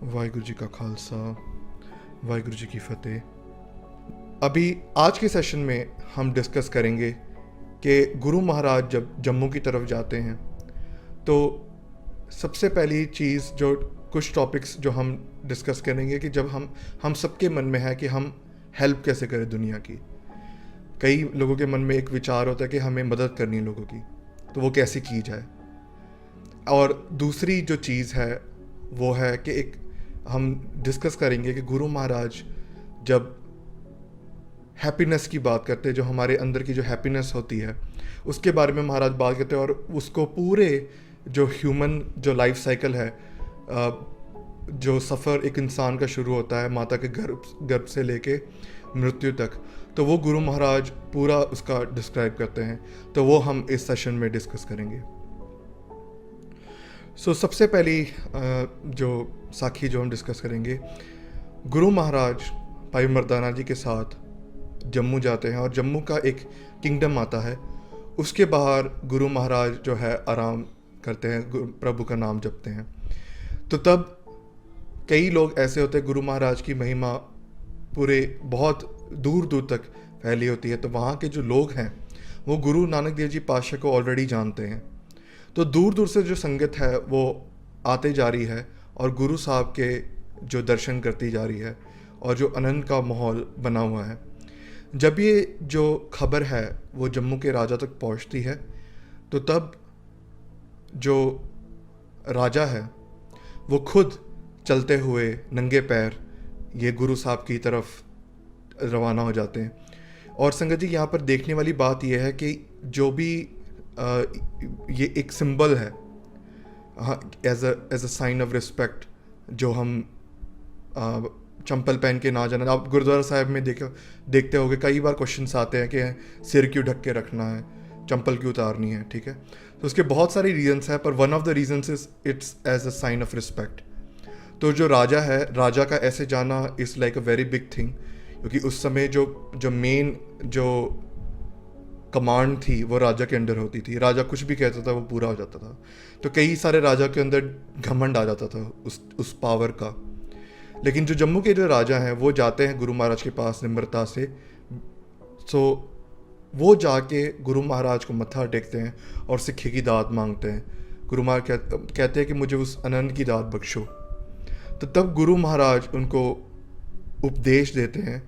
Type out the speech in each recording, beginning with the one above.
वाहिगुरु जी का खालसा, वाहिगुरु जी की फतेह। अभी आज के सेशन में हम डिस्कस करेंगे कि गुरु महाराज जब जम्मू की तरफ जाते हैं तो सबसे पहली चीज़ जो कुछ टॉपिक्स जो हम डिस्कस करेंगे कि जब हम सबके मन में है कि हम हेल्प कैसे करें दुनिया की। कई लोगों के मन में एक विचार होता है कि हमें मदद करनी है लोगों की, तो वो कैसे की जाए। और दूसरी जो चीज़ है वो है कि एक हम डिस्कस करेंगे कि गुरु महाराज जब हैप्पीनेस की बात करते हैं, जो हमारे अंदर की जो हैप्पीनेस होती है उसके बारे में महाराज बात करते हैं, और उसको पूरे जो ह्यूमन जो लाइफ साइकिल है, जो सफ़र एक इंसान का शुरू होता है माता के गर्भ से लेके मृत्यु तक, तो वो गुरु महाराज पूरा उसका डिस्क्राइब करते हैं। तो वो हम इस सेशन में डिस्कस करेंगे। सबसे पहली जो साखी जो हम डिस्कस करेंगे, गुरु महाराज भाई मर्दाना जी के साथ जम्मू जाते हैं और जम्मू का एक किंगडम आता है। उसके बाहर गुरु महाराज जो है आराम करते हैं, प्रभु का नाम जपते हैं। तो तब कई लोग ऐसे होते हैं, गुरु महाराज की महिमा पूरे बहुत दूर दूर तक फैली होती है, तो वहाँ के जो लोग हैं वो गुरु नानक देव जी पातशाह को ऑलरेडी जानते हैं। तो दूर दूर से जो संगत है वो आते जा रही है और गुरु साहब के जो दर्शन करती जा रही है, और जो आनंद का माहौल बना हुआ है। जब ये जो खबर है वो जम्मू के राजा तक पहुंचती है, तो तब जो राजा है वो खुद चलते हुए नंगे पैर ये गुरु साहब की तरफ रवाना हो जाते हैं। और संगत जी, यहाँ पर देखने वाली बात यह है कि जो भी ये एक सिंबल है as a sign of respect, जो हम चंपल पहन के ना जाना। आप गुरुद्वारा साहिब में देखते होगे कई बार क्वेश्चंस आते हैं कि सिर क्यों ढक के रखना है, चंपल क्यों उतारनी है, ठीक है। तो उसके बहुत सारे रीजंस हैं, पर one of the reasons is it's as a sign of respect. तो जो राजा है, राजा का ऐसे जाना is like a very big thing, क्योंकि उस समय जो मेन जो कमांड थी वो राजा के अंडर होती थी। राजा कुछ भी कहता था वो पूरा हो जाता था। तो कई सारे राजा के अंदर घमंड आ जाता था उस पावर का। लेकिन जो जम्मू के जो राजा हैं वो जाते हैं गुरु महाराज के पास निम्रता से। वो जाके गुरु महाराज को मत्था टेकते हैं और सिक्खे की दात मांगते हैं। गुरु महाराज कहते हैं कि मुझे उस आनंद की दात बख्शो। तो तब गुरु महाराज उनको उपदेश देते हैं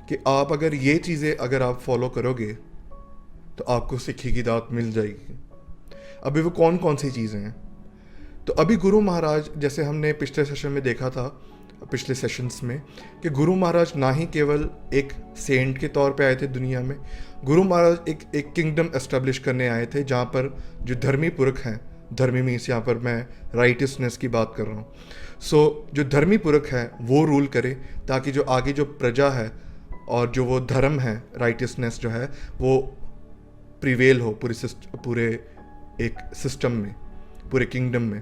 कि आप अगर ये चीज़ें अगर आप फॉलो करोगे तो आपको सिक्खी की दात मिल जाएगी। अभी वो कौन कौन सी चीज़ें हैं? तो अभी गुरु महाराज, जैसे हमने पिछले सेशन में देखा था, पिछले सेशंस में, कि गुरु महाराज ना ही केवल एक सेंट के तौर पे आए थे दुनिया में, गुरु महाराज एक किंगडम एस्टेब्लिश करने आए थे जहाँ पर जो धर्मी पुरख हैं, धर्मी मीन्स यहाँ पर मैं राइटियसनेस की बात कर रहा हूँ। जो धर्मी पुरख है वो रूल करे, ताकि जो आगे जो प्रजा है और जो वो धर्म है, राइटियसनेस जो है, वो प्रिवेल हो पूरे एक सिस्टम में, पूरे किंगडम में।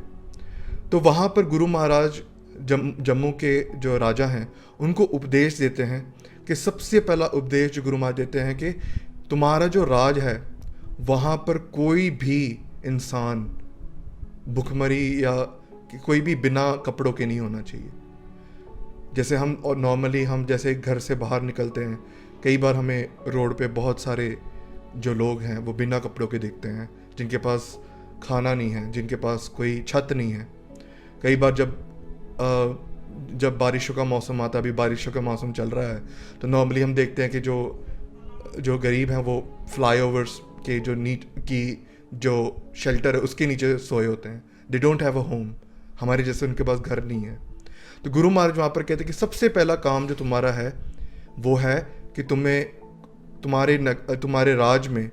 तो वहाँ पर गुरु महाराज जम्मू के जो राजा हैं उनको उपदेश देते हैं कि सबसे पहला उपदेश जो गुरु महाराज देते हैं कि तुम्हारा जो राज है वहाँ पर कोई भी इंसान भुखमरी या कोई भी बिना कपड़ों के नहीं होना चाहिए। जैसे हम और नॉर्मली हम जैसे घर से बाहर निकलते हैं, कई बार हमें रोड पे बहुत सारे जो लोग हैं वो बिना कपड़ों के दिखते हैं, जिनके पास खाना नहीं है, जिनके पास कोई छत नहीं है। कई बार जब बारिशों का मौसम आता है, अभी बारिशों का मौसम चल रहा है, तो नॉर्मली हम देखते हैं कि जो गरीब हैं वो फ्लाईओवर्स के जो शेल्टर है उसके नीचे सोए होते हैं। They don't have a home, हमारे जैसे उनके पास घर नहीं है। तो गुरु महाराज वहाँ पर कहते हैं कि सबसे पहला काम जो तुम्हारा है वो है कि तुम्हारे राज में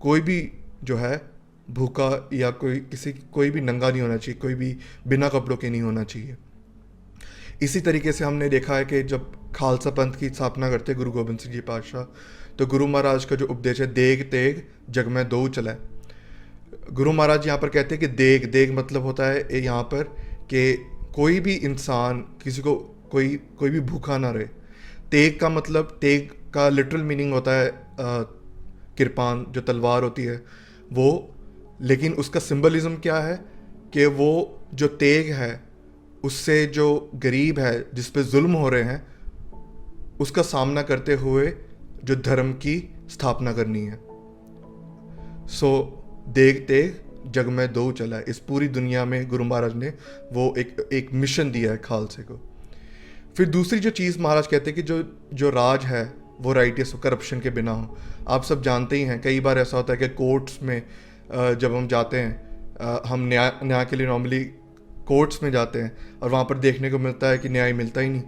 कोई भी जो है भूखा या कोई भी नंगा नहीं होना चाहिए, कोई भी बिना कपड़ों के नहीं होना चाहिए। इसी तरीके से हमने देखा है कि जब खालसा पंथ की स्थापना करते गुरु गोबिंद सिंह जी पातशाह, तो गुरु महाराज का जो उपदेश है, देग तेग जग में दो चले। गुरु महाराज यहाँ पर कहते हैं कि देग मतलब होता है यहाँ पर कि कोई भी इंसान, किसी को कोई भी भूखा ना रहे। तेग का मतलब, तेग का लिटरल मीनिंग होता है कृपान, जो तलवार होती है वो। लेकिन उसका सिंबलिज्म क्या है कि वो जो तेग है उससे जो गरीब है, जिस पे जुल्म हो रहे हैं, उसका सामना करते हुए जो धर्म की स्थापना करनी है। सो देख देख जग में दो चला है। इस पूरी दुनिया में गुरु महाराज ने वो एक मिशन दिया है खालसे को। फिर दूसरी जो चीज़ महाराज कहते हैं कि जो राज है वो राइटियस हो, करप्शन के बिना हो। आप सब जानते ही हैं, कई बार ऐसा होता है कि कोर्ट्स में जब हम जाते हैं, हम न्याय के लिए नॉर्मली कोर्ट्स में जाते हैं और वहाँ पर देखने को मिलता है कि न्याय मिलता ही नहीं,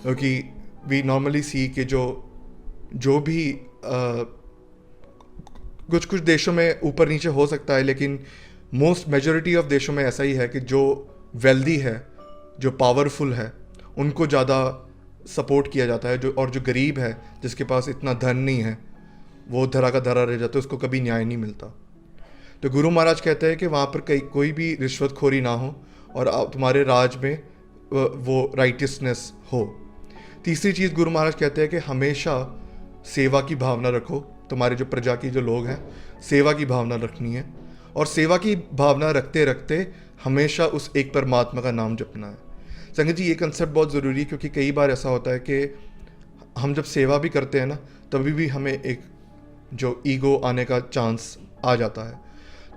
क्योंकि वी नॉर्मली सी कि जो भी कुछ कुछ देशों में ऊपर नीचे हो सकता है, लेकिन मोस्ट मेजॉरिटी ऑफ देशों में ऐसा ही है कि जो वेल्दी है, जो पावरफुल है, उनको ज़्यादा सपोर्ट किया जाता है, और जो गरीब है, जिसके पास इतना धन नहीं है, वो धरा का धरा रह जाता है, उसको कभी न्याय नहीं मिलता। तो गुरु महाराज कहते हैं कि वहाँ पर कोई भी रिश्वतखोरी ना हो और तुम्हारे राज में वो राइटियसनेस हो। तीसरी चीज़ गुरु महाराज कहते हैं कि हमेशा सेवा की भावना रखो। तुम्हारे जो प्रजा की जो लोग हैं, सेवा की भावना रखनी है, और सेवा की भावना रखते रखते हमेशा उस एक परमात्मा का नाम जपना है। संगत जी, ये कंसेप्ट बहुत ज़रूरी है, क्योंकि कई बार ऐसा होता है कि हम जब सेवा भी करते हैं ना, तभी भी हमें एक जो ईगो आने का चांस आ जाता है।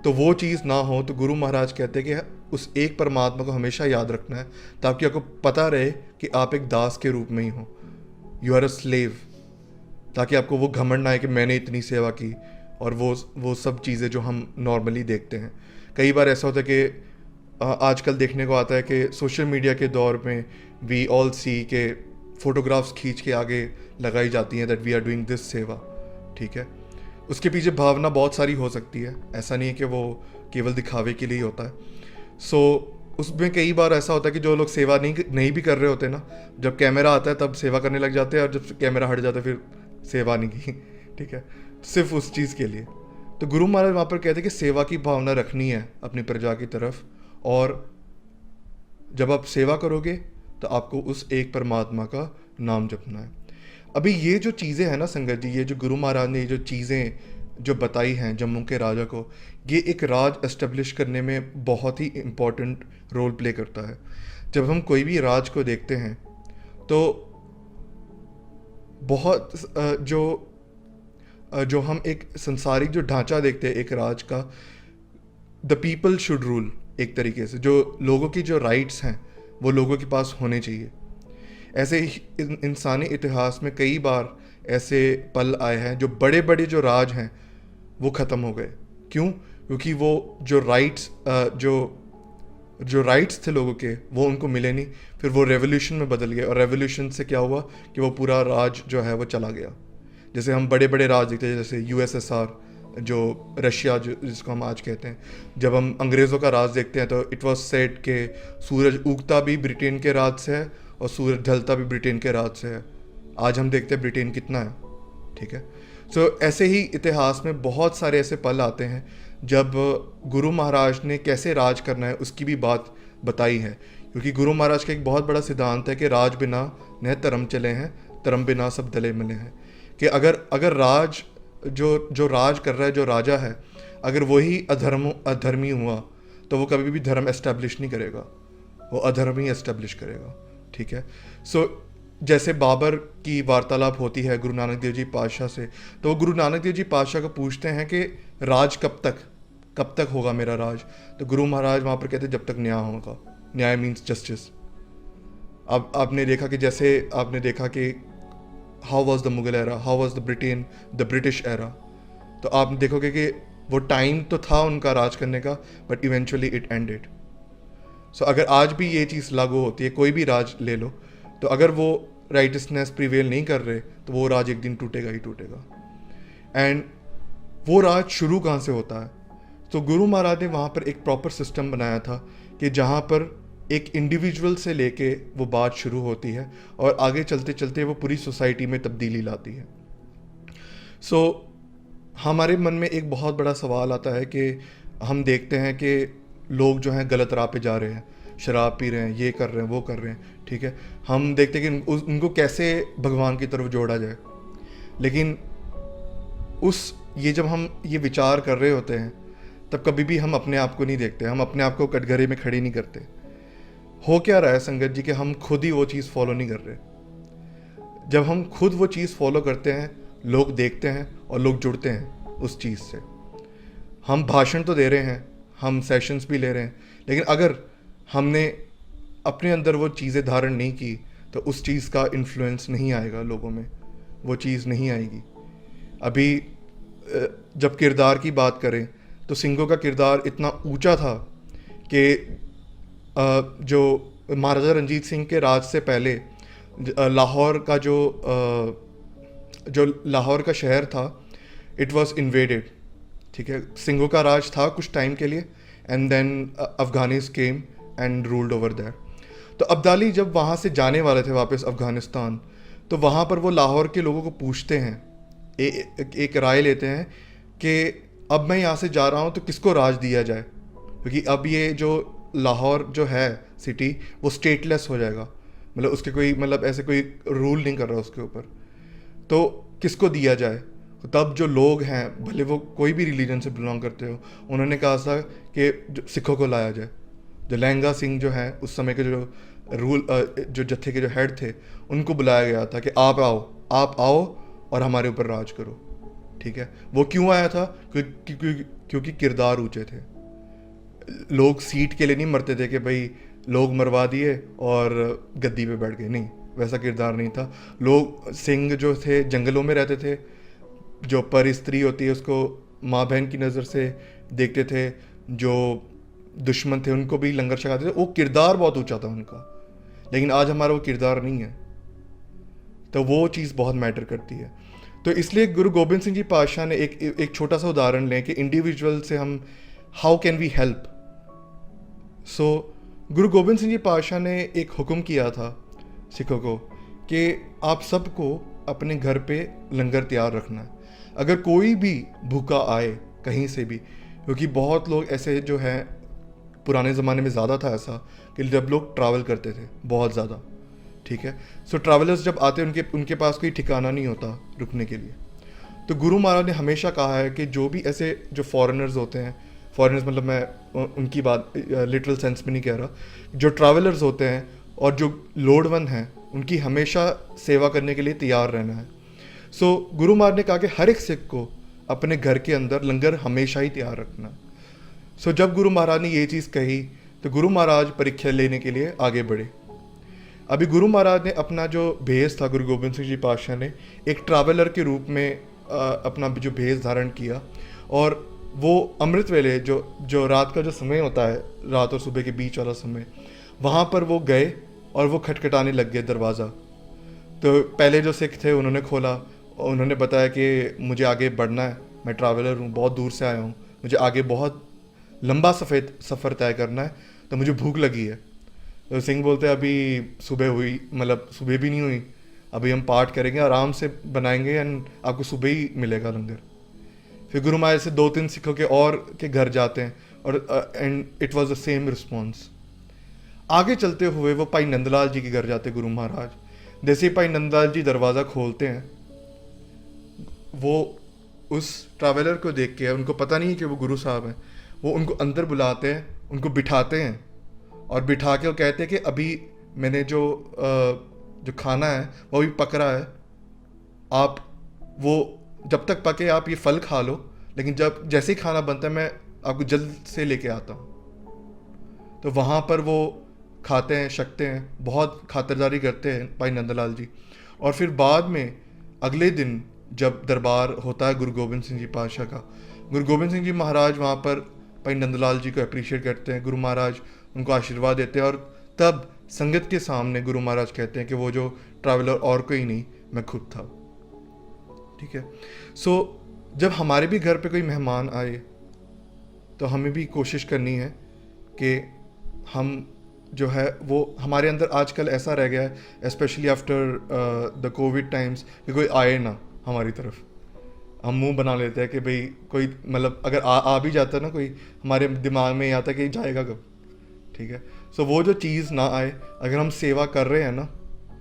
तो वो चीज़ ना हो, तो गुरु महाराज कहते हैं कि उस एक परमात्मा को हमेशा याद रखना है, ताकि आपको पता रहे कि आप एक दास के रूप में ही हो, यू आर अ स्लेव, ताकि आपको वो घमंड ना आए कि मैंने इतनी सेवा की, और वो सब चीज़ें जो हम नॉर्मली देखते हैं। कई बार ऐसा होता है कि आजकल देखने को आता है कि सोशल मीडिया के दौर में वी ऑल सी के फ़ोटोग्राफ्स खींच के आगे लगाई जाती हैं that we are doing this seva, ठीक है। उसके पीछे भावना बहुत सारी हो सकती है, ऐसा नहीं है कि वो केवल दिखावे के लिए ही होता है। सो उसमें कई बार ऐसा होता है कि जो लोग सेवा नहीं भी कर रहे होते ना, जब कैमरा आता है तब सेवा करने लग जाते हैं, और जब कैमरा हट जाता है फिर सेवा नहीं की, ठीक है, सिर्फ उस चीज़ के लिए। तो गुरु महाराज वहाँ पर कहते हैं कि सेवा की भावना रखनी है अपनी प्रजा की तरफ, और जब आप सेवा करोगे तो आपको उस एक परमात्मा का नाम जपना है। अभी ये जो चीज़ें हैं ना संगत जी, ये जो गुरु महाराज ने ये जो चीज़ें जो बताई हैं जम्मू के राजा को, ये एक राज एस्टेब्लिश करने में बहुत ही इम्पोर्टेंट रोल प्ले करता है। जब हम कोई भी राज को देखते हैं तो बहुत जो हम एक संसारिक जो ढांचा देखते हैं एक राज का, द पीपल शुड रूल, एक तरीके से जो लोगों की जो राइट्स हैं वो लोगों के पास होने चाहिए। ऐसे ही इंसानी इतिहास में कई बार ऐसे पल आए हैं जो बड़े बड़े जो राज हैं वो ख़त्म हो गए। क्यों? क्योंकि वो जो राइट्स थे लोगों के वो उनको मिले नहीं, फिर वो रेवोल्यूशन में बदल गए, और रेवोल्यूशन से क्या हुआ कि वो पूरा राज जो है वो चला गया। जैसे हम बड़े बड़े राज देखते हैं, जैसे यूएसएसआर, जो रशिया जिसको हम आज कहते हैं, जब हम अंग्रेज़ों का राज देखते हैं तो इट वाज सेड कि सूरज उगता भी ब्रिटेन के राज से है और सूरज ढलता भी ब्रिटेन के राज से है। आज हम देखते हैं ब्रिटेन कितना है, ठीक है। सो ऐसे ही इतिहास में बहुत सारे ऐसे पल आते हैं जब गुरु महाराज ने कैसे राज करना है उसकी भी बात बताई है, क्योंकि गुरु महाराज का एक बहुत बड़ा सिद्धांत है कि राज बिना न धर्म चले हैं, धर्म बिना सब दले मिले हैं। कि अगर राज जो राज कर रहा है, जो राजा है, अगर वही अधर्मी हुआ तो वो कभी भी धर्म एस्टेब्लिश नहीं करेगा, वो अधर्म ही एस्टेब्लिश करेगा, ठीक है। सो जैसे बाबर की वार्तालाप होती है गुरु नानक देव जी पातशाह से, तो वो गुरु नानक देव जी पातशाह को पूछते हैं कि राज कब तक होगा मेरा राज। तो गुरु महाराज वहाँ पर कहते हैं जब तक न्याय होगा। न्याय मीन्स जस्टिस। अब आपने देखा कि जैसे आपने देखा कि how was the Mughal era, how was the British era, तो आप देखोगे कि वो टाइम तो था उनका राज करने का, बट इवेंचुअली इट एंडेड। सो अगर आज भी ये चीज़ लागू होती है, कोई भी राज ले लो, तो अगर वो राइटियसनेस प्रिवेल नहीं कर रहे तो वो राज एक दिन टूटेगा ही टूटेगा। एंड वो राज शुरू कहाँ से होता है? तो गुरु महाराज ने वहाँ पर एक प्रॉपर सिस्टम बनाया था कि जहाँ पर एक इंडिविजुअल से लेके वो बात शुरू होती है और आगे चलते चलते वो पूरी सोसाइटी में तब्दीली लाती है। सो हमारे मन में एक बहुत बड़ा सवाल आता है कि हम देखते हैं कि लोग जो हैं गलत राह पे जा रहे हैं, शराब पी रहे हैं, ये कर रहे हैं, वो कर रहे हैं, ठीक है। हम देखते हैं कि उनको कैसे भगवान की तरफ जोड़ा जाए, लेकिन जब हम ये विचार कर रहे होते हैं तब कभी भी हम अपने आप को नहीं देखते, हम अपने आप को कटघरे में खड़े नहीं करते। हो क्या रहा है संगत जी कि हम खुद ही वो चीज़ फॉलो नहीं कर रहे। जब हम खुद वो चीज़ फॉलो करते हैं, लोग देखते हैं और लोग जुड़ते हैं उस चीज़ से। हम भाषण तो दे रहे हैं, हम सेशंस भी ले रहे हैं, लेकिन अगर हमने अपने अंदर वो चीज़ें धारण नहीं की तो उस चीज़ का इन्फ्लुएंस नहीं आएगा लोगों में, वो चीज़ नहीं आएगी। अभी जब किरदार की बात करें तो सिंघो का किरदार इतना ऊंचा था कि जो महाराजा रंजीत सिंह के राज से पहले लाहौर का जो लाहौर का शहर था, इट वाज इन्वेडेड। ठीक है, सिंघों का राज था कुछ टाइम के लिए, and then Afghanis came and ruled over there. तो अब्दाली जब वहाँ से जाने वाले थे वापस अफ़गानिस्तान, तो वहाँ पर वो लाहौर के लोगों को पूछते हैं, एक राय लेते हैं कि अब मैं यहाँ से जा रहा हूँ तो किसको राज दिया जाए, क्योंकि अब ये जो लाहौर जो है सिटी वो स्टेटलेस हो जाएगा, मतलब उसके कोई मतलब ऐसे कोई रूल नहीं कर रहा उसके ऊपर, तो किसको दिया जाए। तो तब जो लोग हैं, भले वो कोई भी रिलीजन से बिलोंग करते हो, उन्होंने कहा था कि सिखों को लाया जाए। जो लहंगा सिंह जो हैं उस समय के जो जत्थे के जो हेड थे, उनको बुलाया गया था कि आप आओ और हमारे ऊपर राज करो। ठीक है, वो क्यों आया था? क्योंकि किरदार ऊंचे थे। लोग सीट के लिए नहीं मरते थे कि भाई लोग मरवा दिए और गद्दी पे बैठ गए, नहीं, वैसा किरदार नहीं था। लोग सिंह जो थे जंगलों में रहते थे, जो पर स्त्री होती है उसको माँ बहन की नज़र से देखते थे, जो दुश्मन थे उनको भी लंगर छकाते थे। वो किरदार बहुत ऊंचा था उनका, लेकिन आज हमारा वो किरदार नहीं है, तो वो चीज़ बहुत मैटर करती है। तो इसलिए गुरु गोबिंद सिंह जी पातशाह ने एक छोटा सा उदाहरण लें कि इंडिविजुअल से हम हाउ कैन वी हेल्प। सो गुरु गोबिंद सिंह जी पातशाह ने एक हुक्म किया था सिखों को कि आप सबको अपने घर पे लंगर तैयार रखना है, अगर कोई भी भूखा आए कहीं से भी, क्योंकि बहुत लोग ऐसे जो हैं, पुराने ज़माने में ज़्यादा था ऐसा कि जब लोग ट्रैवल करते थे बहुत ज़्यादा, ठीक है, सो ट्रैवलर्स जब आते उनके पास कोई ठिकाना नहीं होता रुकने के लिए। तो गुरु महाराज ने हमेशा कहा है कि जो भी ऐसे जो फॉरेनर्स होते हैं, फॉरेनर्स मतलब मैं उनकी बात लिटरल सेंस में नहीं कह रहा, जो ट्रैवलर्स होते हैं और जो लोड वन हैं, उनकी हमेशा सेवा करने के लिए तैयार रहना है। सो गुरु महाराज ने कहा कि हर एक सिख को अपने घर के अंदर लंगर हमेशा ही तैयार रखना। सो जब गुरु महाराज ने ये चीज़ कही तो गुरु महाराज परीक्षा लेने के लिए आगे बढ़े। अभी गुरु महाराज ने अपना जो भेष था, गुरु गोबिंद सिंह जी पातशाह ने एक ट्रैवलर के रूप में अपना जो भेष धारण किया, और वो अमृत वेले जो रात का जो समय होता है, रात और सुबह के बीच वाला समय, वहाँ पर वो गए और वो खटखटाने लग गए दरवाज़ा। तो पहले जो सिख थे उन्होंने खोला, उन्होंने बताया कि मुझे आगे बढ़ना है, मैं ट्रैवलर हूँ, बहुत दूर से आया हूँ, मुझे आगे बहुत लंबा सफ़र तय करना है, तो मुझे भूख लगी है। तो सिंह बोलते हैं अभी सुबह हुई, मतलब सुबह भी नहीं हुई, अभी हम पाठ करेंगे, आराम से बनाएंगे एंड आपको सुबह ही मिलेगा लंगर। फिर गुरु महाराज से 2-3 सिखों के घर जाते हैं और and it was the same response. आगे चलते हुए वो भाई नंदलाल जी के घर जाते गुरु महाराज। जैसे ही भाई नंदलाल जी दरवाज़ा खोलते हैं, वो उस ट्रैवलर को देख के, उनको पता नहीं है कि वो गुरु साहब हैं, वो उनको अंदर बुलाते हैं, उनको बिठाते हैं और बिठा के वो कहते हैं कि अभी मैंने जो खाना है वो भी पक रहा है, आप वो जब तक पके आप ये फल खा लो, लेकिन जब जैसे ही खाना बनता है मैं आपको जल्द से लेके आता हूँ। तो वहाँ पर वो खाते हैं, शकते हैं, बहुत खातिरदारी करते हैं भाई नंदलाल जी। और फिर बाद में अगले दिन जब दरबार होता है गुरु गोबिंद सिंह जी पातशाह का, गुरु गोबिंद सिंह जी महाराज वहाँ पर भाई नंदलाल जी को अप्रिशिएट करते हैं, गुरु महाराज उनको आशीर्वाद देते हैं, और तब संगत के सामने गुरु महाराज कहते हैं कि वो जो ट्रैवलर और कोई नहीं, मैं खुद था। ठीक है, सो जब हमारे भी घर पे कोई मेहमान आए तो हमें भी कोशिश करनी है कि हम जो है वो हमारे अंदर आजकल ऐसा रह गया है specially after the Covid times कि कोई आए ना हमारी तरफ, हम मुंह बना लेते हैं कि भाई कोई मतलब अगर आ भी जाता है ना कोई, हमारे दिमाग में ये आता है कि जाएगा कब। ठीक है, सो वो जो चीज़ ना आए, अगर हम सेवा कर रहे हैं ना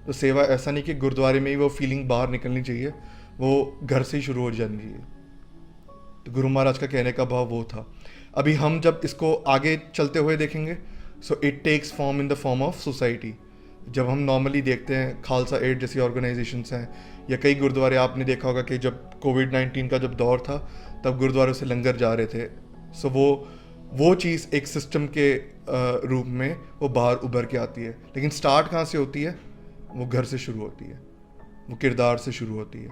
तो सेवा ऐसा नहीं कि गुरुद्वारे में ही वो फीलिंग बाहर निकलनी चाहिए, वो घर से ही शुरू हो जानी चाहिए। तो गुरु महाराज का कहने का भाव वो था। अभी हम जब इसको आगे चलते हुए देखेंगे so it takes form in the form of society. जब हम नॉर्मली देखते हैं खालसा एड जैसी ऑर्गेनाइजेशंस हैं, या कई गुरुद्वारे आपने देखा होगा कि जब कोविड-19 का जब दौर था तब गुरुद्वारों से लंगर जा रहे थे. सो वो चीज़ एक सिस्टम के रूप में वो बाहर उभर के आती है. लेकिन स्टार्ट कहाँ से होती है? वो घर से शुरू होती है, वो किरदार से शुरू होती है.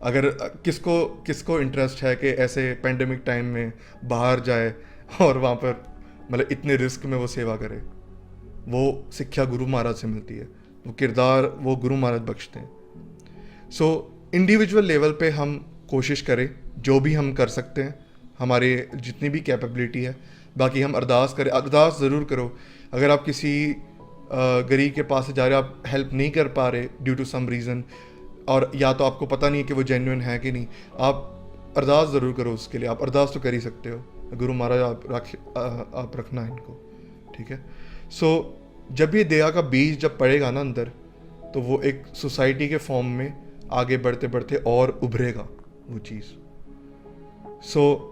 अगर किसको इंटरेस्ट है कि ऐसे पेंडेमिक टाइम में बाहर जाए और वहाँ पर मतलब इतने रिस्क में वो सेवा करे, वो शिक्षा गुरु महाराज से मिलती है, वो किरदार वो गुरु महाराज बख्शते हैं. सो इंडिविजुअल लेवल पे हम कोशिश करें जो भी हम कर सकते हैं, हमारे जितनी भी कैपेबिलिटी है. बाकी हम अरदास करें, अरदास ज़रूर करो. अगर आप किसी गरीब के पास से जा रहे हो, आप हेल्प नहीं कर पा रहे ड्यू टू सम रीज़न, और या तो आपको पता नहीं है कि वो जेन्युइन है कि नहीं, आप अरदास ज़रूर करो उसके लिए. आप अरदास तो कर ही सकते हो. गुरु महाराज आप रखना है इनको, ठीक है. सो जब ये दया का बीज जब पड़ेगा ना अंदर, तो वो एक सोसाइटी के फॉर्म में आगे बढ़ते बढ़ते और उभरेगा वो चीज़. सो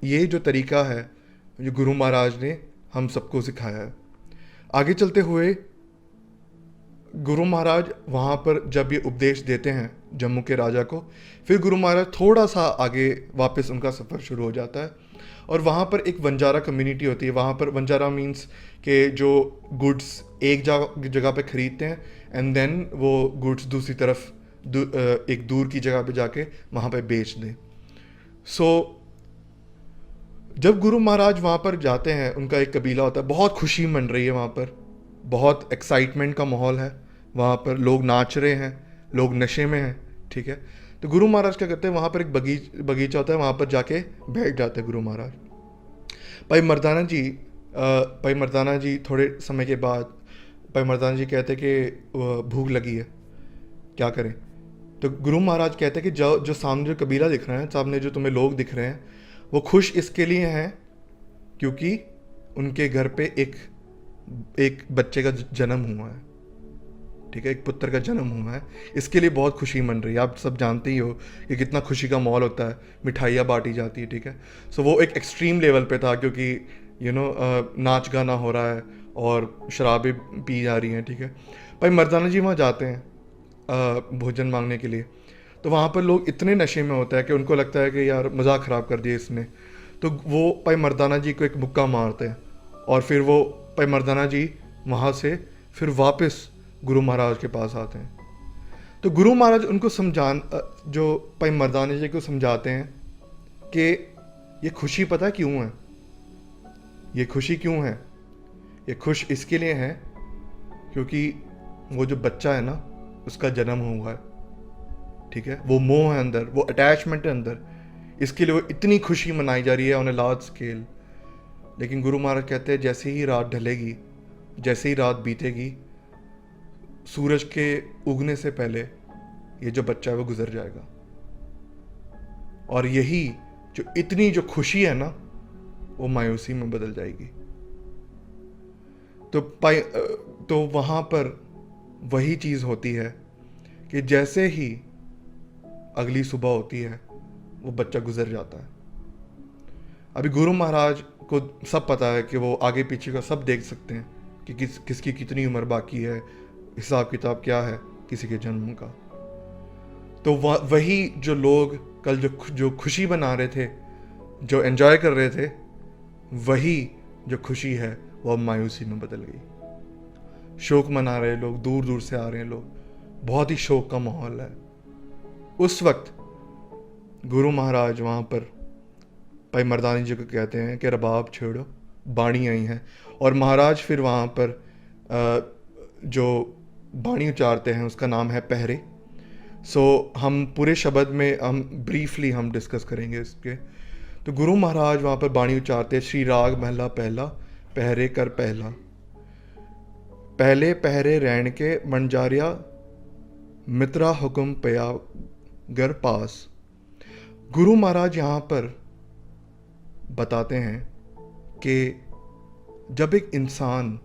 ये जो तरीका है जो गुरु महाराज ने हम सबको सिखाया है. आगे चलते हुए गुरु महाराज वहाँ पर जब ये उपदेश देते हैं जम्मू के राजा को, फिर गुरु महाराज थोड़ा सा आगे वापस उनका सफ़र शुरू हो जाता है. और वहाँ पर एक बंजारा कम्युनिटी होती है. वहाँ पर बंजारा मीन्स के जो गुड्स एक जगह पे ख़रीदते हैं एंड देन वो गुड्स दूसरी तरफ एक दूर की जगह पे जाके वहाँ पे बेच दें. सो जब गुरु महाराज वहाँ पर जाते हैं, उनका एक कबीला होता है, बहुत खुशी मन रही है वहाँ पर, बहुत एक्साइटमेंट का माहौल है वहाँ पर, लोग नाच रहे हैं, लोग नशे में हैं, ठीक है. तो गुरु महाराज क्या करते हैं, वहाँ पर एक बगीचा होता है, वहाँ पर जाके बैठ जाते हैं गुरु महाराज. भाई मर्दाना जी थोड़े समय के बाद भाई मर्दाना जी कहते हैं कि भूख लगी है, क्या करें. तो गुरु महाराज कहते हैं कि जो सामने जो कबीला दिख रहा है, सामने जो तुम्हें लोग दिख रहे हैं, वो खुश इसके लिए हैं क्योंकि उनके घर पे एक बच्चे का जन्म हुआ है, ठीक है, एक पुत्र का जन्म हुआ है. इसके लिए बहुत खुशी मन रही है. आप सब जानते ही हो कि कितना खुशी का माहौल होता है, मिठाइयाँ बांटी जाती है, ठीक है. सो वो एक एक्सट्रीम लेवल पे था क्योंकि नाच गाना हो रहा है और शराबें पी जा रही हैं, ठीक है. भाई मर्दाना जी वहाँ जाते हैं भोजन मांगने के लिए. तो वहाँ पर लोग इतने नशे में होता है कि उनको लगता है कि यार मज़ाक ख़राब कर दिया इसने. तो वो भाई मर्दाना जी को एक मुक्का मारते हैं और फिर वो भाई मर्दाना जी वहाँ से फिर वापस गुरु महाराज के पास आते हैं. तो गुरु महाराज उनको जो भाई मर्दाना जी को समझाते हैं कि ये खुशी पता क्यों है, ये खुशी क्यों है, ये खुश इसके लिए है क्योंकि वो जो बच्चा है ना उसका जन्म हुआ है, ठीक है. वो मोह है अंदर, वो अटैचमेंट है अंदर, इसके लिए वो इतनी खुशी मनाई जा रही है ऑन ए लार्ज स्केल. लेकिन गुरु महाराज कहते हैं जैसे ही रात ढलेगी, जैसे ही रात बीतेगी, सूरज के उगने से पहले ये जो बच्चा है वो गुजर जाएगा. और यही जो इतनी जो खुशी है ना वो मायूसी में बदल जाएगी. तो वहाँ पर वही चीज़ होती है कि जैसे ही अगली सुबह होती है वो बच्चा गुजर जाता है. अभी गुरु महाराज को सब पता है कि वो आगे पीछे का सब देख सकते हैं कि किसकी कितनी उम्र बाकी है, हिसाब किताब क्या है किसी के जन्म का. तो वही जो लोग कल जो खुशी बना रहे थे, जो एंजॉय कर रहे थे, वही जो खुशी है वो अब मायूसी में बदल गई. शोक मना रहे लोग, दूर दूर से आ रहे हैं लोग, बहुत ही शोक का माहौल है. उस वक्त गुरु महाराज वहाँ पर भाई मर्दानी जी को कहते हैं कि रबाब छेड़ो, बाणी आई है. और महाराज फिर वहाँ पर जो बाणी उचारते हैं उसका नाम है पहरे. सो हम पूरे शब्द में हम ब्रीफली हम डिस्कस करेंगे इसके. तो गुरु महाराज वहाँ पर बाणी उचारते हैं, श्री राग महला पहला, पहरे कर पहला, पहले पहरे रैन के मंजारिया, मित्रा हुक्म पया गर पास. गुरु महाराज यहाँ पर बताते हैं कि जब एक इंसान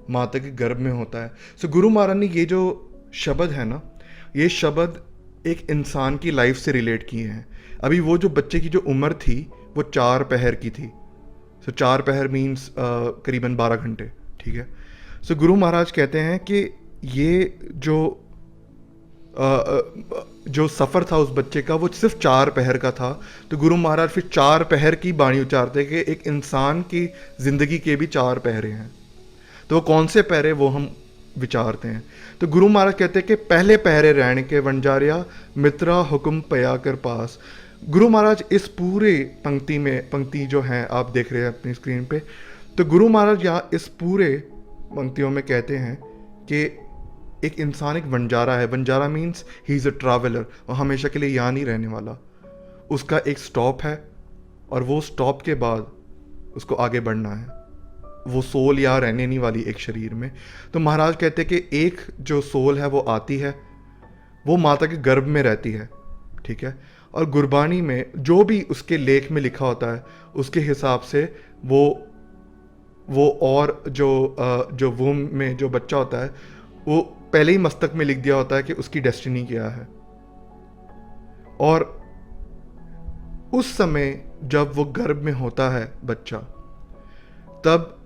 माता के गर्भ में होता है, सो गुरु महाराज ने ये जो शब्द है ना, ये शब्द एक इंसान की लाइफ से रिलेट किए हैं. अभी वो जो बच्चे की जो उम्र थी वो 4 पहर की थी, सो 4 पहर मीन्स करीबन 12 घंटे, ठीक है। सो गुरु महाराज कहते हैं कि ये जो सफ़र था उस बच्चे का वो सिर्फ 4 पहर का था। तो गुरु महाराज फिर 4 पहर की बाणी उच्चारते कि एक इंसान की ज़िंदगी के भी 4 पहरे हैं। तो वो कौन से पहरे, वो हम विचारते हैं। तो गुरु महाराज कहते हैं कि पहले पहरे रहने के वंजारिया मित्रा हुक्म पया कर पास। गुरु महाराज इस पूरे पंक्ति जो है आप देख रहे हैं अपनी स्क्रीन पे, तो गुरु महाराज यहाँ इस पूरे पंक्तियों में कहते हैं कि एक इंसान एक वंजारा है। Vanjara means he is a traveller, और हमेशा के लिए यहाँ नहीं रहने वाला। उसका एक स्टॉप है और वो स्टॉप के बाद उसको आगे बढ़ना है। वो सोल यहाँ रहने नहीं वाली एक शरीर में। तो महाराज कहते हैं कि एक जो सोल है वो आती है, वो माता के गर्भ में रहती है, ठीक है। और गुरबानी में जो भी उसके लेख में लिखा होता है उसके हिसाब से वो और जो वूम में जो बच्चा होता है वो पहले ही मस्तक में लिख दिया होता है कि उसकी डेस्टिनी क्या है। और उस समय जब वो गर्भ में होता है बच्चा, तब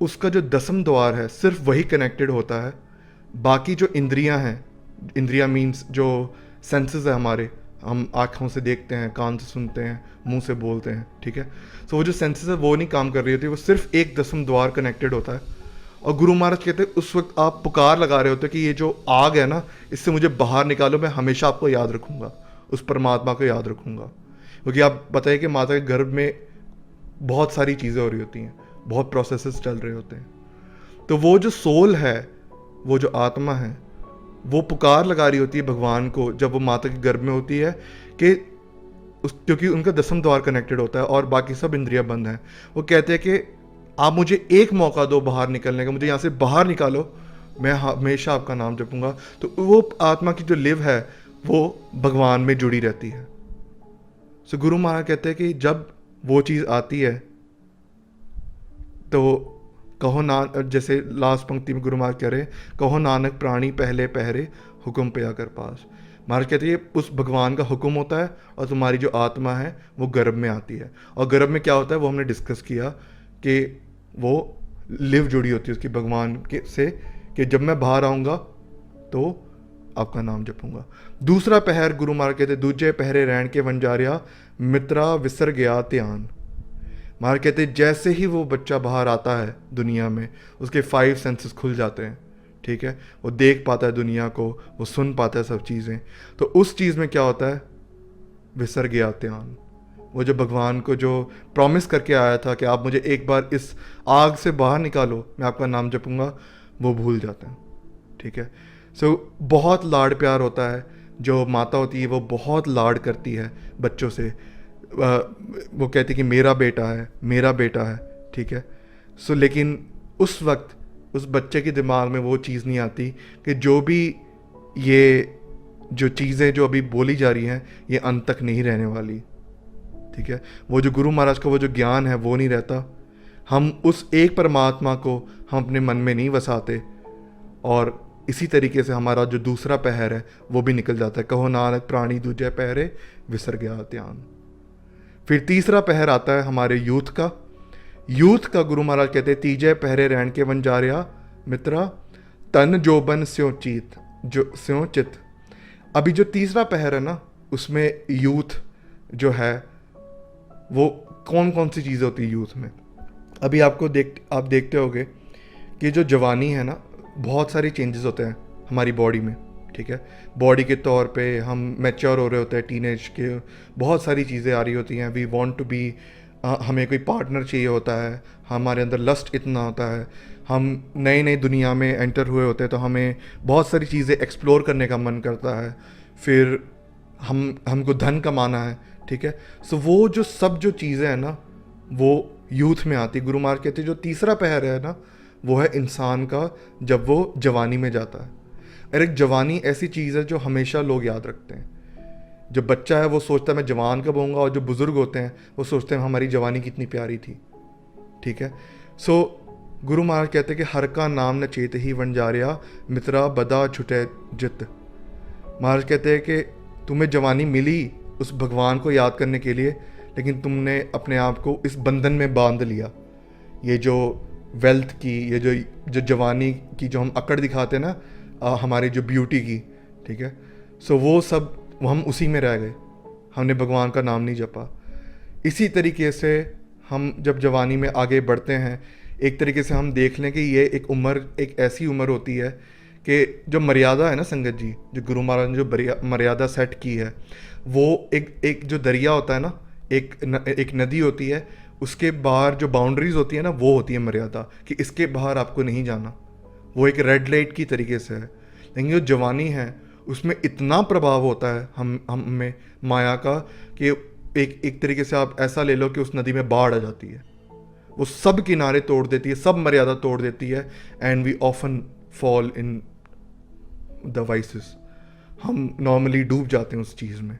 उसका जो 10वां द्वार है सिर्फ वही कनेक्टेड होता है। बाकी जो इंद्रियां हैं, इंद्रियां मीन्स जो सेंसेस है हमारे, हम आँखों से देखते हैं, कान से सुनते हैं, मुंह से बोलते हैं, ठीक है। तो वो जो सेंसेस है वो नहीं काम कर रही होती, वो सिर्फ एक 10वां द्वार कनेक्टेड होता है। और गुरु महाराज कहते हैं उस वक्त आप पुकार लगा रहे होते कि ये जो आग है ना, इससे मुझे बाहर निकालो, मैं हमेशा आपको याद रखूँगा, उस परमात्मा को याद रखूँगा। क्योंकि आप बताइए कि माता के गर्भ में बहुत सारी चीज़ें हो रही होती हैं, बहुत प्रोसेसेस चल रहे होते हैं। तो वो जो सोल है, वो जो आत्मा है, वो पुकार लगा रही होती है भगवान को जब वो माता के गर्भ में होती है कि क्योंकि उनका 10वां द्वार कनेक्टेड होता है और बाकी सब इंद्रियां बंद हैं। वो कहते हैं कि आप मुझे एक मौका दो बाहर निकलने का, मुझे यहाँ से बाहर निकालो, मैं हमेशा आपका नाम जपूंगा। तो वो आत्मा की जो लिव है वो भगवान में जुड़ी रहती है। सो गुरु महाराज कहते हैं कि जब वो चीज़ आती है तो कहो नानक, जैसे लास्ट पंक्ति में गुरु महाराज कह रहे, कहो नानक प्राणी पहले पहरे हुक्म पया कर पास। महाराज कहते हैं उस भगवान का हुक्म होता है और तुम्हारी जो आत्मा है वो गर्भ में आती है। और गर्भ में क्या होता है वो हमने डिस्कस किया कि वो लिव जुड़ी होती है उसकी भगवान के से, कि जब मैं बाहर आऊँगा तो आपका नाम जपूंगा। दूसरा पहर गुरु महाराज कहते दूजे पहरे रहन के वंजारिया मित्रा विसर गया ध्यान। महाराज कहते जैसे ही वो बच्चा बाहर आता है दुनिया में, उसके 5 सेंसेस खुल जाते हैं, ठीक है। वो देख पाता है दुनिया को, वो सुन पाता है सब चीज़ें। तो उस चीज़ में क्या होता है, विसर गया ध्यान। वो जो भगवान को जो प्रॉमिस करके आया था कि आप मुझे एक बार इस आग से बाहर निकालो, मैं आपका नाम जपूंगा, वो भूल जाते हैं, ठीक है। सो बहुत लाड़ प्यार होता है। जो माता होती है वो बहुत लाड़ करती है बच्चों से। वो कहती कि मेरा बेटा है, मेरा बेटा है, ठीक है। सो लेकिन उस वक्त उस बच्चे के दिमाग में वो चीज़ नहीं आती कि जो भी ये जो चीज़ें जो अभी बोली जा रही हैं ये अंत तक नहीं रहने वाली, ठीक है। वो जो गुरु महाराज का वो जो ज्ञान है वो नहीं रहता। हम उस एक परमात्मा को हम अपने मन में नहीं वसाते, और इसी तरीके से हमारा जो दूसरा पहर है वो भी निकल जाता है। कहो नानक प्राणी दूजे पहरे विसर गया ध्यान। फिर तीसरा पहर आता है हमारे यूथ का। यूथ का गुरु महाराज कहते हैं तीजे पहरे रहन के वंजारिया मित्रा तन जोबन स्योचित जो स्योचित। अभी जो तीसरा पहर है ना, उसमें यूथ जो है वो कौन कौन सी चीज़ें होती है यूथ में। अभी आप देखते होगे कि जो जवानी है ना, बहुत सारी चेंजेस होते हैं हमारी बॉडी में, ठीक है। बॉडी के तौर पे हम मैच्योर हो रहे होते हैं, टीनेज के बहुत सारी चीज़ें आ रही होती हैं। वी वांट टू बी, हमें कोई पार्टनर चाहिए होता है, हमारे अंदर लस्ट इतना होता है, हम नई नई दुनिया में एंटर हुए होते हैं तो हमें बहुत सारी चीज़ें एक्सप्लोर करने का मन करता है। फिर हमको धन कमाना है, ठीक है। सो वो जो सब जो चीज़ें हैं ना वो यूथ में आती। गुरु महाराज कहते हैं जो तीसरा पहर है ना वो है इंसान का जब वो जवानी में जाता है। और एक जवानी ऐसी चीज़ है जो हमेशा लोग याद रखते हैं। जो बच्चा है वो सोचता है मैं जवान कब होऊंगा, और जो बुज़ुर्ग होते हैं वो सोचते हैं हमारी जवानी कितनी प्यारी थी, ठीक है। सो गुरु महाराज कहते हैं कि हर का नाम न चेत ही वंजारिया मित्रा बदा छुटे जित। महाराज कहते हैं कि तुम्हें जवानी मिली उस भगवान को याद करने के लिए, लेकिन तुमने अपने आप को इस बंधन में बांध लिया। ये जो वेल्थ की, ये जो जवानी की जो हम अकड़ दिखाते हैं ना, हमारी जो ब्यूटी की, ठीक है, सो वो सब हम उसी में रह गए, हमने भगवान का नाम नहीं जपा। इसी तरीके से हम जब जवानी में आगे बढ़ते हैं, एक तरीके से हम देख लें कि ये एक उम्र एक ऐसी उम्र होती है कि जो मर्यादा है ना संगत जी, जो गुरु महाराज ने जो मर्यादा सेट की है, वो एक जो दरिया होता है ना, एक नदी होती है, उसके बाहर जो बाउंड्रीज होती है ना, वो होती है मर्यादा, कि इसके बाहर आपको नहीं जाना। वो एक रेड लाइट की तरीके से है। लेकिन जो जवानी है उसमें इतना प्रभाव होता है हम में माया का कि एक तरीके से आप ऐसा ले लो कि उस नदी में बाढ़ आ जाती है, वो सब किनारे तोड़ देती है, सब मर्यादा तोड़ देती है, and we often fall in the vices. हम नॉर्मली डूब जाते हैं उस चीज़ में।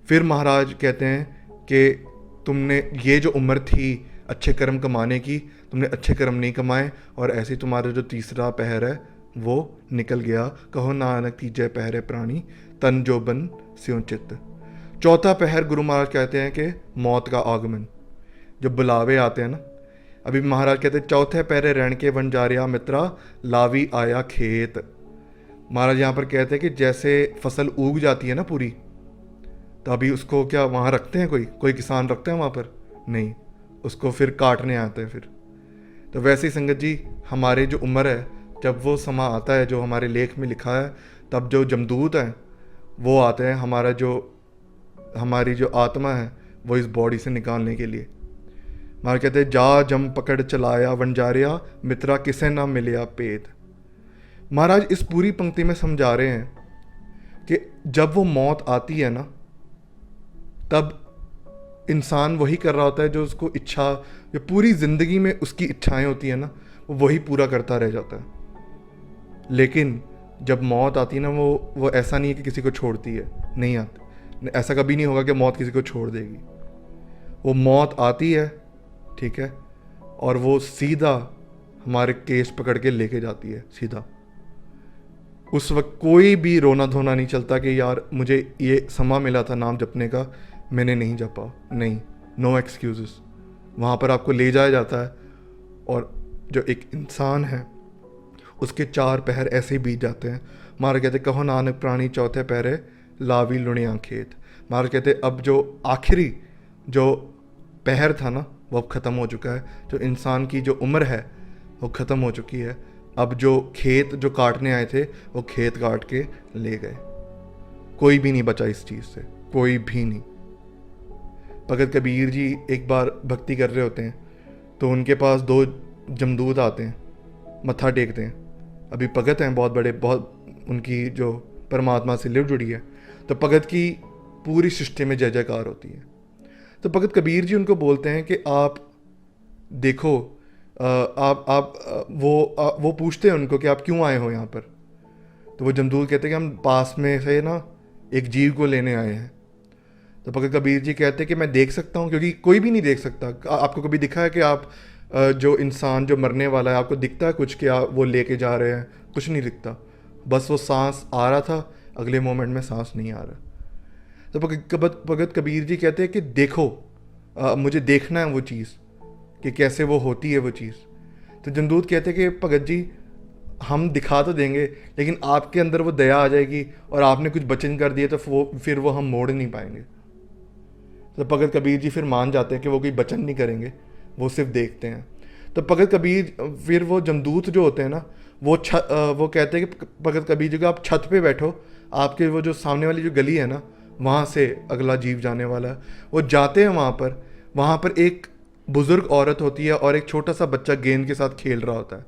फिर महाराज कहते हैं कि तुमने ये जो उम्र थी अच्छे कर्म कमाने की, तुमने अच्छे कर्म नहीं कमाए, और ऐसे तुम्हारा जो तीसरा पहर है वो निकल गया। कहो नानक तीजे पहरे प्राणी, तन जो बन स्यों चित्त। चौथा पहर गुरु महाराज कहते हैं कि मौत का आगमन, जो बुलावे आते हैं ना। अभी महाराज कहते हैं चौथे पहरे रण के वन जा रहा मित्रा, लावी आया खेत। महाराज यहाँ पर कहते हैं कि जैसे फसल उग जाती है ना पूरी, तो अभी उसको क्या वहाँ रखते हैं, कोई किसान रखते हैं वहाँ पर? नहीं, उसको फिर काटने आते हैं फिर। तो वैसे ही संगत जी, हमारे जो उम्र है, जब वो समा आता है जो हमारे लेख में लिखा है, तब जो जमदूत हैं वो आते हैं हमारी जो आत्मा है वो इस बॉडी से निकालने के लिए। महाराज कहते हैं जा जम पकड़ चलाया वंजारिया, मित्रा किसे ना मिलिया पेत। महाराज इस पूरी पंक्ति में समझा रहे हैं कि जब वो मौत आती है ना, तब इंसान वही कर रहा होता है जो उसको इच्छा, जो पूरी ज़िंदगी में उसकी इच्छाएं होती है ना, वो वही पूरा करता रह जाता है। लेकिन जब मौत आती है ना, वो ऐसा नहीं है कि किसी को छोड़ती है, नहीं आती, ऐसा कभी नहीं होगा कि मौत किसी को छोड़ देगी। वो मौत आती है, ठीक है, और वो सीधा हमारे केस पकड़ के लेके जाती है सीधा। उस वक्त कोई भी रोना धोना नहीं चलता कि यार मुझे ये समा मिला था नाम जपने का, मैंने नहीं जपा। नहीं, नो एक्सक्यूजेस। वहाँ पर आपको ले जाया जाता है, और जो एक इंसान है उसके 4 पहर ऐसे ही बीत जाते हैं। महाराज कहते कहो नानक प्राणी चौथे पहरे, लावी लुणिया खेत। महाराज कहते अब जो आखिरी जो पहर था ना, वो अब ख़त्म हो चुका है। जो इंसान की जो उम्र है वो ख़त्म हो चुकी है। अब जो खेत जो काटने आए थे, वो खेत काट के ले गए। कोई भी नहीं बचा इस चीज़ से, कोई भी नहीं। भगत कबीर जी एक बार भक्ति कर रहे होते हैं, तो उनके पास 2 जमदूत आते हैं, मत्था टेकते हैं। अभी भगत हैं बहुत बड़े, बहुत उनकी जो परमात्मा से लिव जुड़ी है, तो भगत की पूरी सृष्टि में जय जयकार होती है। तो भगत कबीर जी उनको बोलते हैं कि आप देखो, वो पूछते हैं उनको कि आप क्यों आए हो यहाँ पर। तो वो जमदूत कहते हैं कि हम पास में से ना एक जीव को लेने आए हैं। तो भगत कबीर जी कहते हैं कि मैं देख सकता हूँ, क्योंकि कोई भी नहीं देख सकता। आपको कभी दिखा है कि आप जो इंसान जो मरने वाला है, आपको दिखता है कुछ कि आप वो लेके जा रहे हैं? कुछ नहीं दिखता, बस वो सांस आ रहा था, अगले मोमेंट में सांस नहीं आ रहा। तो भगत कबीर जी कहते हैं कि देखो, मुझे देखना है वो चीज़ कि कैसे वो होती है वो चीज़। तो जमदूत कहते हैं कि भगत जी हम दिखा तो देंगे, लेकिन आपके अंदर वो दया आ जाएगी और आपने कुछ वचन कर दिए तो फिर वो हम मोड़ नहीं पाएंगे। तो भगत कबीर जी फिर मान जाते हैं कि वो कोई वचन नहीं करेंगे, वो सिर्फ देखते हैं। तो भगत कबीर फिर वो जमदूत जो होते हैं ना, वो कहते हैं कि भगत कबीर जी को आप छत पे बैठो, आपके वो जो सामने वाली जो गली है ना, वहाँ से अगला जीव जाने वाला है। वो जाते हैं वहाँ पर एक बुज़ुर्ग औरत होती है और एक छोटा सा बच्चा गेंद के साथ खेल रहा होता है।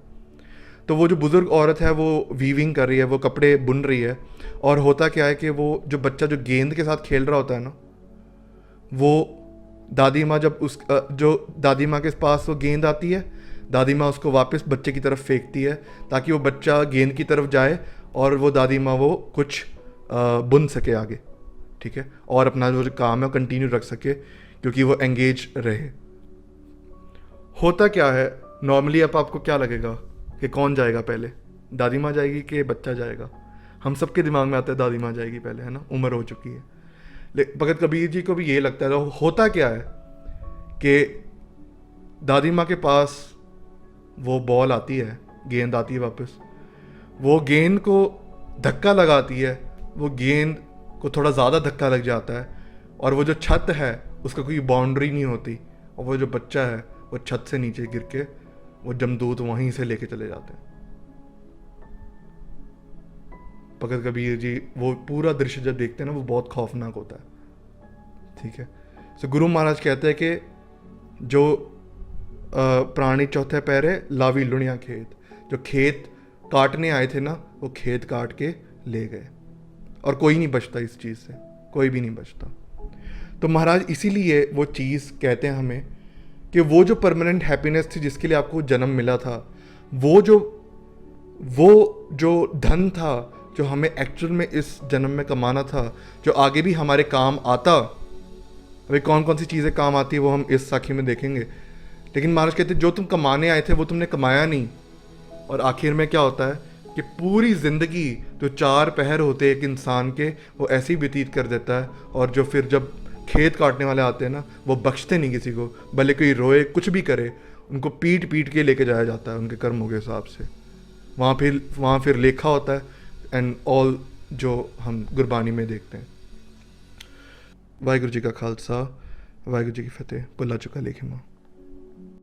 तो वो जो बुज़ुर्ग औरत है वो वीविंग कर रही है, वो कपड़े बुन रही है। और होता क्या है कि वो जो बच्चा जो गेंद के साथ खेल रहा होता है ना, वो दादी माँ जब जो दादी माँ के पास वो गेंद आती है, दादी माँ उसको वापस बच्चे की तरफ फेंकती है ताकि वो बच्चा गेंद की तरफ जाए और वो दादी माँ वो कुछ बुन सके आगे, ठीक है, और अपना जो काम है वो कंटिन्यू रख सके, क्योंकि वो एंगेज रहे। होता क्या है नॉर्मली, अब आपको क्या लगेगा कि कौन जाएगा पहले, दादी माँ जाएगी कि बच्चा जाएगा? हम सबके दिमाग में आता है दादी माँ जाएगी पहले, है ना, उम्र हो चुकी है। भगत कबीर जी को भी ये लगता है, तो होता क्या है कि दादी माँ के पास वो बॉल आती है, गेंद आती है वापस, वो गेंद को धक्का लगाती है, वो गेंद को थोड़ा ज़्यादा धक्का लग जाता है और वो जो छत है उसका कोई बाउंड्री नहीं होती, और वो जो बच्चा है वो छत से नीचे गिर के वो जमदूत वहीं से लेके चले जाते हैं। भगत कबीर जी वो पूरा दृश्य जब देखते हैं ना, वो बहुत खौफनाक होता है। ठीक है, तो गुरु महाराज कहते हैं कि जो प्राणी चौथे पैरे लावी लुणिया खेत, जो खेत काटने आए थे ना, वो खेत काट के ले गए, और कोई नहीं बचता इस चीज़ से, कोई भी नहीं बचता। तो महाराज इसीलिए वो चीज़ कहते हैं हमें कि वो जो परमानेंट हैप्पीनेस थी जिसके लिए आपको जन्म मिला था, वो जो धन था जो हमें एक्चुअल में इस जन्म में कमाना था, जो आगे भी हमारे काम आता, अभी कौन कौन सी चीज़ें काम आती है वो हम इस साखी में देखेंगे। लेकिन महाराज कहते जो तुम कमाने आए थे वो तुमने कमाया नहीं, और आखिर में क्या होता है कि पूरी ज़िंदगी जो 4 पहर होते हैं एक इंसान के, वो ऐसे ही व्यतीत कर देता है, और जो फिर जब खेत काटने वाले आते हैं ना, वो बख्शते नहीं किसी को, भले कोई रोए कुछ भी करे, उनको पीट पीट के लेके जाया जाता है उनके कर्मों के हिसाब से। वहाँ फिर लेखा होता है एंड ऑल जो हम गुरबानी में देखते हैं। वाहिगुरू जी का खालसा, वाहिगुरू जी की फतेह। भुला चुका लेखे माँ।